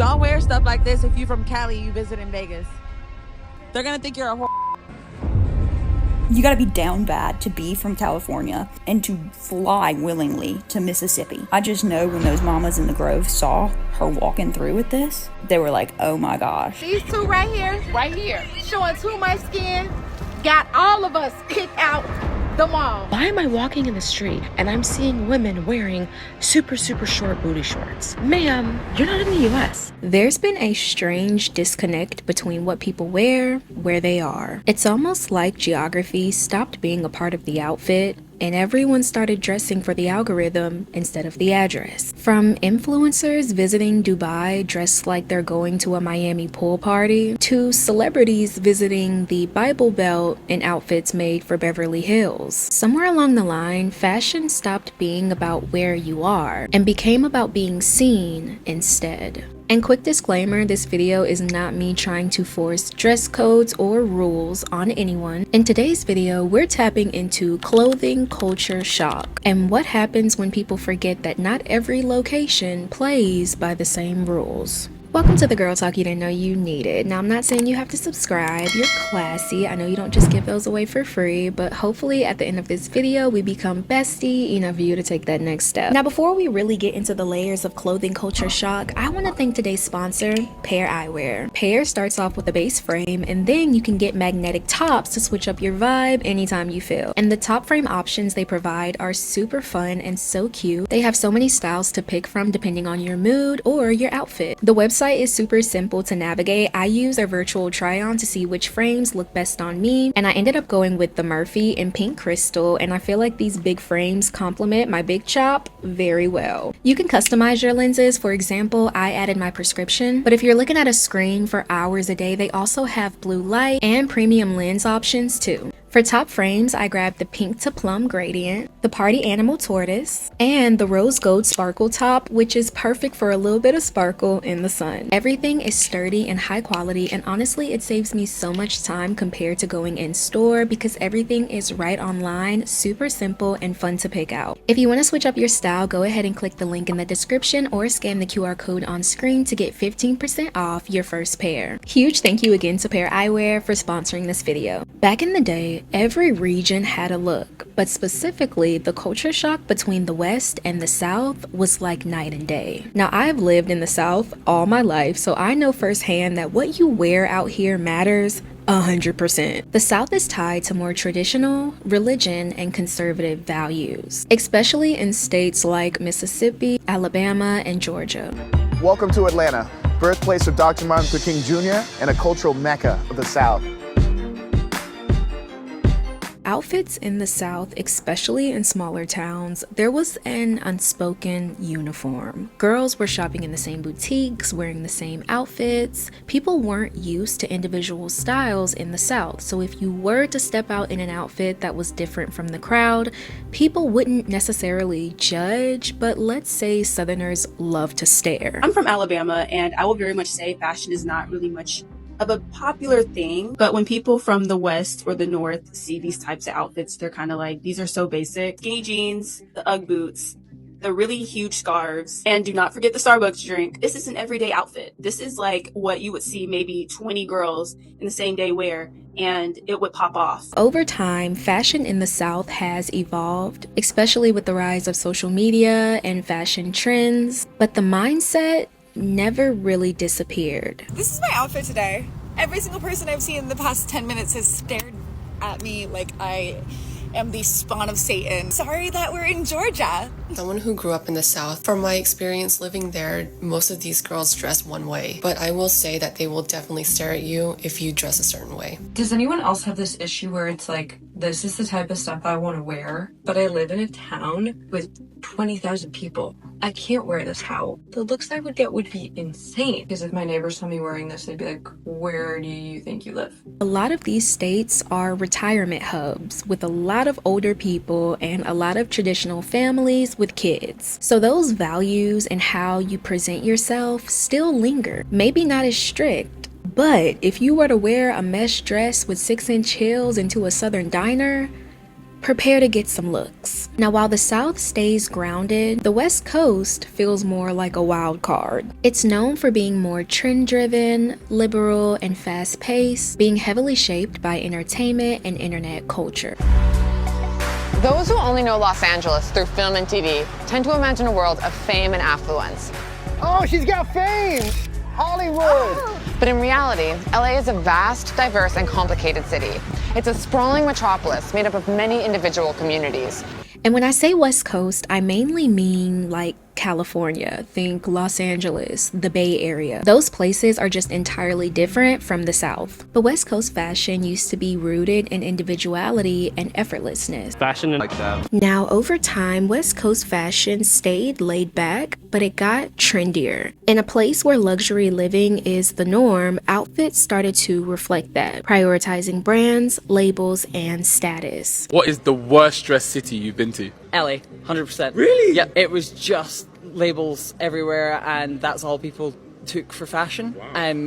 Don't wear stuff like this if you're from Cali, you visit in Vegas. They're gonna think you're a whore. You gotta be down bad to be from California and to fly willingly to Mississippi. I just know when those mamas in the Grove saw her walking through with this, they were like, oh my gosh. These two right here, showing too much skin, got all of us kicked out the mall. Why am I walking in the street and I'm seeing women wearing super short booty shorts? Ma'am, you're not in the US. There's been a strange disconnect between what people wear, where they are. It's almost like geography stopped being a part of the outfit and everyone started dressing for the algorithm instead of the address. From influencers visiting Dubai dressed like they're going to a Miami pool party, to celebrities visiting the Bible Belt in outfits made for Beverly Hills. Somewhere along the line, fashion stopped being about where you are and became about being seen instead. And quick disclaimer, this video is not me trying to force dress codes or rules on anyone. In today's video, we're tapping into clothing culture shock and what happens when people forget that not every location plays by the same rules. Welcome to the Girl Talk you didn't know you needed. Now, I'm not saying you have to subscribe. You're classy. I know you don't just give those away for free, but hopefully at the end of this video, we become bestie enough for you to take that next step. Now, before we really get into the layers of clothing culture shock, I want to thank today's sponsor, Pair Eyewear. Pair starts off with a base frame, and then you can get magnetic tops to switch up your vibe anytime you feel. And the top frame options they provide are super fun and so cute. They have so many styles to pick from depending on your mood or your outfit. The website is super simple to navigate. I use their virtual try-on to see which frames look best on me, and I ended up going with the Murphy in pink crystal, and I feel like these big frames complement my big chop very well. You can customize your lenses. For example, I added my prescription, but if you're looking at a screen for hours a day, they also have blue light and premium lens options too. For top frames, I grabbed the pink to plum gradient, the party animal tortoise, and the rose gold sparkle top, which is perfect for a little bit of sparkle in the sun. Everything is sturdy and high quality, and honestly, it saves me so much time compared to going in store because everything is right online, super simple and fun to pick out. If you want to switch up your style, go ahead and click the link in the description or scan the QR code on screen to get 15% off your first pair. Huge thank you again to Pair Eyewear for sponsoring this video. Back in the day, every region had a look, but specifically the culture shock between the West and the South was like night and day. Now, I've lived in the South all my life, so I know firsthand that what you wear out here matters 100%. The South is tied to more traditional, religion, and conservative values, especially in states like Mississippi, Alabama, and Georgia. Welcome to Atlanta, birthplace of Dr. Martin Luther King Jr. and a cultural mecca of the South. Outfits in the South, especially in smaller towns, there was an unspoken uniform. Girls were shopping in the same boutiques, wearing the same outfits. People weren't used to individual styles in the South, so if you were to step out in an outfit that was different from the crowd, people wouldn't necessarily judge, but let's say Southerners love to stare. I'm from Alabama, and I will very much say fashion is not really much of a popular thing, but when people from the West or the North see these types of outfits, they're kind of like, these are so basic. Skinny jeans, the Ugg boots, the really huge scarves, and do not forget the Starbucks drink. This is an everyday outfit. This is like what you would see maybe 20 girls in the same day wear, and it would pop off. Over time, fashion in the South has evolved, especially with the rise of social media and fashion trends, but the mindset never really disappeared. This is my outfit today. Every single person I've seen in the past 10 minutes has stared at me like I am the spawn of Satan. Sorry that we're in Georgia. Someone who grew up in the South, from my experience living there, most of these girls dress one way, but I will say that they will definitely stare at you if you dress a certain way. Does anyone else have this issue where it's like, this is the type of stuff I want to wear, but I live in a town with 20,000 people. I can't wear this. How? The looks I would get would be insane. Because if my neighbors saw me wearing this, they'd be like, where do you think you live? A lot of these states are retirement hubs with a lot of older people and a lot of traditional families with kids. So those values and how you present yourself still linger. Maybe not as strict, but if you were to wear a mesh dress with 6-inch heels into a southern diner, prepare to get some looks. Now, while the South stays grounded, the West Coast feels more like a wild card. It's known for being more trend-driven, liberal, and fast-paced, being heavily shaped by entertainment and internet culture. Those who only know Los Angeles through film and TV tend to imagine a world of fame and affluence. Oh, she's got fame! Hollywood! But in reality, LA is a vast, diverse, and complicated city. It's a sprawling metropolis made up of many individual communities. And when I say West Coast, I mainly mean like California. Think Los Angeles, the Bay Area. Those places are just entirely different from the South. But West Coast fashion used to be rooted in individuality and effortlessness. Fashion like that. Now, over time, West Coast fashion stayed laid back, but it got trendier. In a place where luxury living is the norm, outfits started to reflect that, prioritizing brands, labels, and status. What is the worst dressed city you've been to? LA, 100%. Really? Yeah, it was just labels everywhere, and that's all people took for fashion.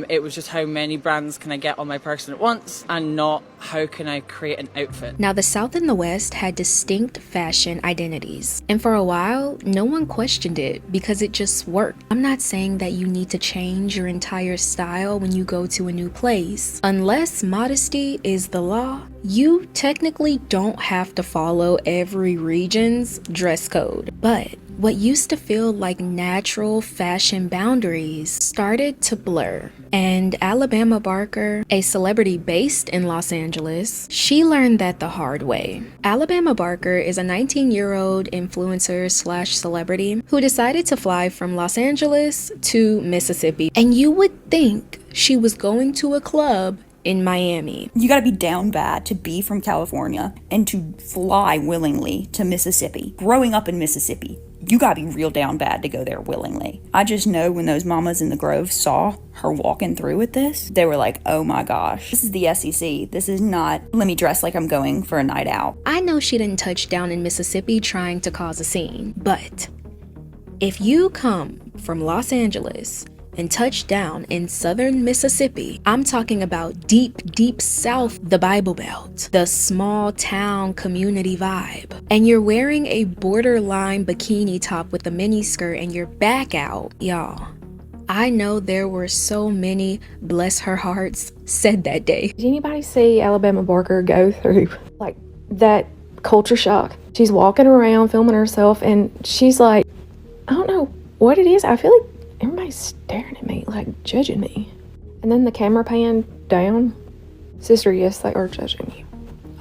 It was just how many brands can I get on my person at once, and not how can I create an outfit. Now, the South and the West had distinct fashion identities, and for a while, no one questioned it because it just worked. I'm not saying that you need to change your entire style when you go to a new place. Unless modesty is the law, you technically don't have to follow every region's dress code. But what used to feel like natural fashion boundaries started to blur. And Alabama Barker, a celebrity based in Los Angeles, she learned that the hard way. Alabama Barker is a 19-year-old influencer slash celebrity who decided to fly from Los Angeles to Mississippi. And you would think she was going to a club in Miami. You gotta be down bad to be from California and to fly willingly to Mississippi. Growing up in Mississippi, you gotta be real down bad to go there willingly. I just know when those mamas in the Grove saw her walking through with this, they were like, oh my gosh, this is the SEC. This is not, let me dress like I'm going for a night out. I know she didn't touch down in Mississippi trying to cause a scene, but if you come from Los Angeles and touch down in southern Mississippi, I'm talking about deep, deep south, the Bible Belt, the small town community vibe, and you're wearing a borderline bikini top with a mini skirt and your back out, y'all. I know there were so many bless her hearts said that day. Did anybody see Alabama Barker go through like that culture shock? She's walking around filming herself and she's like, I don't know what it is. I feel like everybody's staring at me, like judging me. And then the camera panned down. Sister, yes, they are judging you.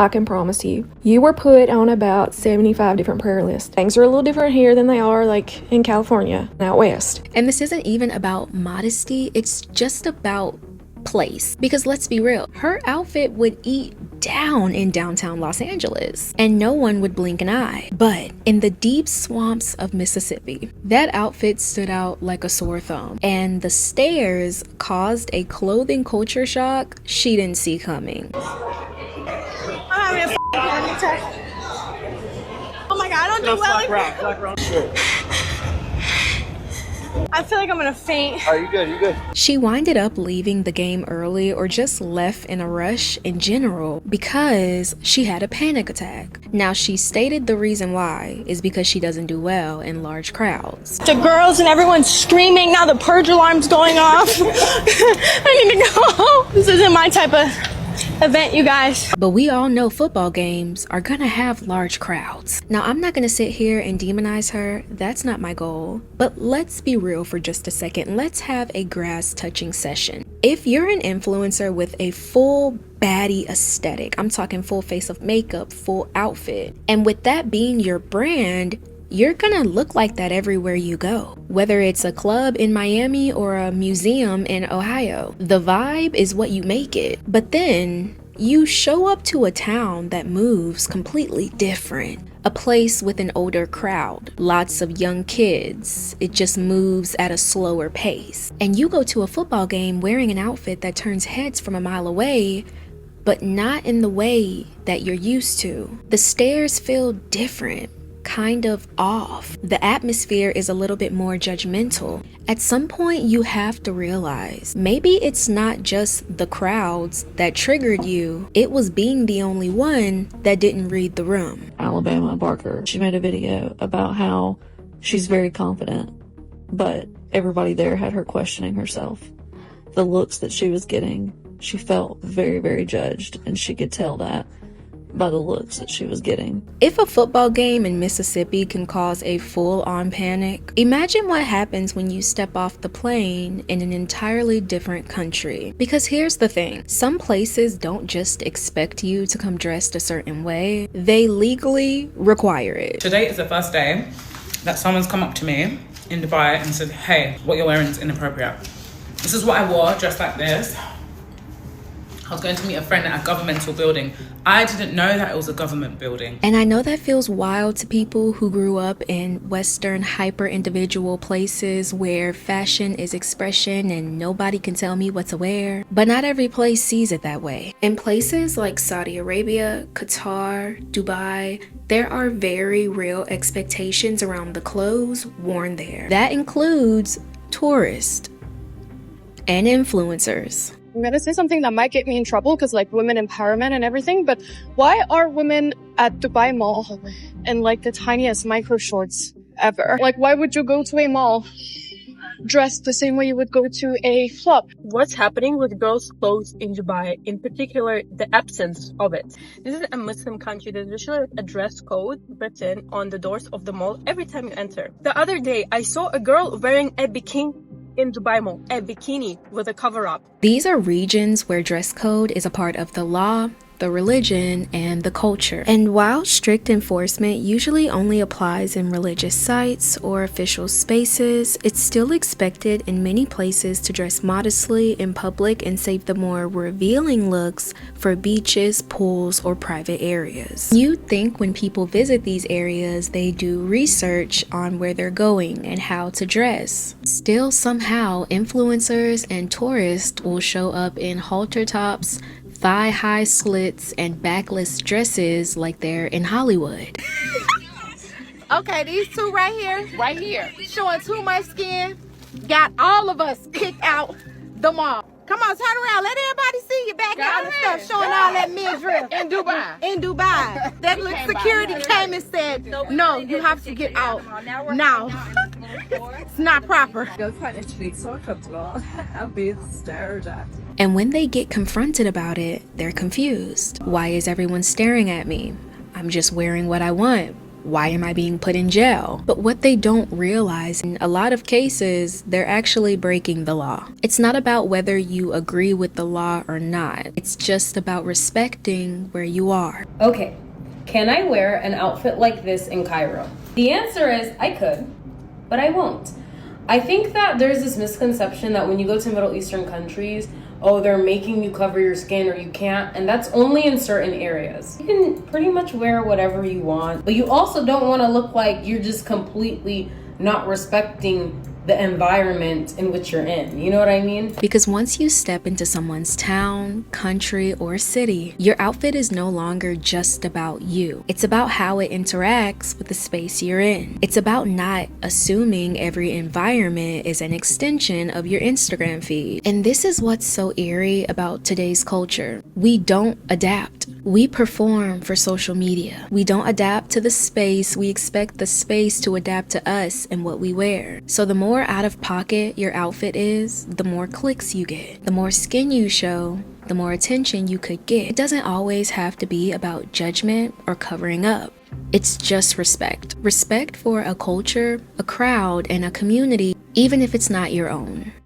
I can promise you. You were put on about 75 different prayer lists. Things are a little different here than they are like in California, out west. And this isn't even about modesty, it's just about place. Because let's be real, her outfit would eat down in downtown Los Angeles and no one would blink an eye. But in the deep swamps of Mississippi, that outfit stood out like a sore thumb, and the stairs caused a clothing culture shock she didn't see coming. I'm having a panic attack. Oh my god, I don't do well. Black rock. I feel like I'm gonna faint. Are you good? You good? She winded up leaving the game early or just left in a rush in general because she had a panic attack. Now, she stated the reason why is because she doesn't do well in large crowds. The girls and everyone's screaming, now the purge alarm's going off. I need to go home. This isn't my type of event, you guys. But we all know football games are gonna have large crowds. Now, I'm not gonna sit here and demonize her. That's not my goal. But let's be real for just a second. Let's have a grass touching session. If you're an influencer with a full baddie aesthetic, I'm talking full face of makeup, full outfit, and with that being your brand, you're gonna look like that everywhere you go. Whether it's a club in Miami or a museum in Ohio, the vibe is what you make it. But then you show up to a town that moves completely different. A place with an older crowd, lots of young kids. It just moves at a slower pace. And you go to a football game wearing an outfit that turns heads from a mile away, but not in the way that you're used to. The stairs feel different. kind of off. The atmosphere is a little bit more judgmental. At some point, you have to realize maybe it's not just the crowds that triggered you, it was being the only one that didn't read the room. Alabama Barker, she made a video about how she's very confident, but everybody there had her questioning herself. The looks that she was getting, she felt very, very judged, and she could tell that by the looks that she was getting. If a football game in Mississippi can cause a full-on panic, imagine what happens when you step off the plane in an entirely different country. Because here's the thing, some places don't just expect you to come dressed a certain way, they legally require it. Today is the first day that someone's come up to me in Dubai and said, hey, what you're wearing is inappropriate. This is what I wore, dressed like this. I was going to meet a friend at a governmental building. I didn't know that it was a government building. And I know that feels wild to people who grew up in Western hyper-individual places where fashion is expression and nobody can tell me what to wear. But not every place sees it that way. In places like Saudi Arabia, Qatar, Dubai, there are very real expectations around the clothes worn there. That includes tourists and influencers. I'm gonna say something that might get me in trouble because like women empowerment and everything, but why are women at Dubai Mall in like the tiniest micro shorts ever? Like why would you go to a mall dressed the same way you would go to a club? What's happening with girls' clothes in Dubai, in particular the absence of it? This is a Muslim country. There's usually a dress code written on the doors of the mall every time you enter. The other day I saw a girl wearing a bikini in Dubai Mall, a bikini with a cover-up. These are regions where dress code is a part of the law, the religion, and the culture. And while strict enforcement usually only applies in religious sites or official spaces, it's still expected in many places to dress modestly in public and save the more revealing looks for beaches, pools, or private areas. You'd think when people visit these areas, they do research on where they're going and how to dress. Still, somehow, influencers and tourists will show up in halter tops, thigh-high slits, and backless dresses like they're in Hollywood. Okay, these two right here, showing too much skin, got all of us kicked out the mall. Come on, turn around, let everybody see your back out and stuff, showing all that midriff. In Dubai. In Dubai. That security came and said, no, you have to get out now. It's not proper. Jag find it lite så comfortable. I'll be stared at. And when they get confronted about it, they're confused. Why is everyone staring at me? I'm just wearing what I want. Why am I being put in jail? But what they don't realize, in a lot of cases, they're actually breaking the law. It's not about whether you agree with the law or not. It's just about respecting where you are. Okay, can I wear an outfit like this in Cairo? The answer is I could, but I won't. I think that there's this misconception that when you go to Middle Eastern countries, oh, they're making you cover your skin or you can't, and that's only in certain areas. You can pretty much wear whatever you want, but you also don't want to look like you're just completely not respecting the environment in which you're in. You know what I mean? Because once you step into someone's town, country, or city, your outfit is no longer just about you. It's about how it interacts with the space you're in. It's about not assuming every environment is an extension of your Instagram feed. And this is what's so eerie about today's culture. We don't adapt. We perform for social media. We don't adapt to the space. We expect the space to adapt to us and what we wear. So the more out of pocket your outfit is, the more clicks you get. The more skin you show, the more attention you could get. It doesn't always have to be about judgment or covering up. It's just respect. Respect for a culture, a crowd, and a community, even if it's not your own.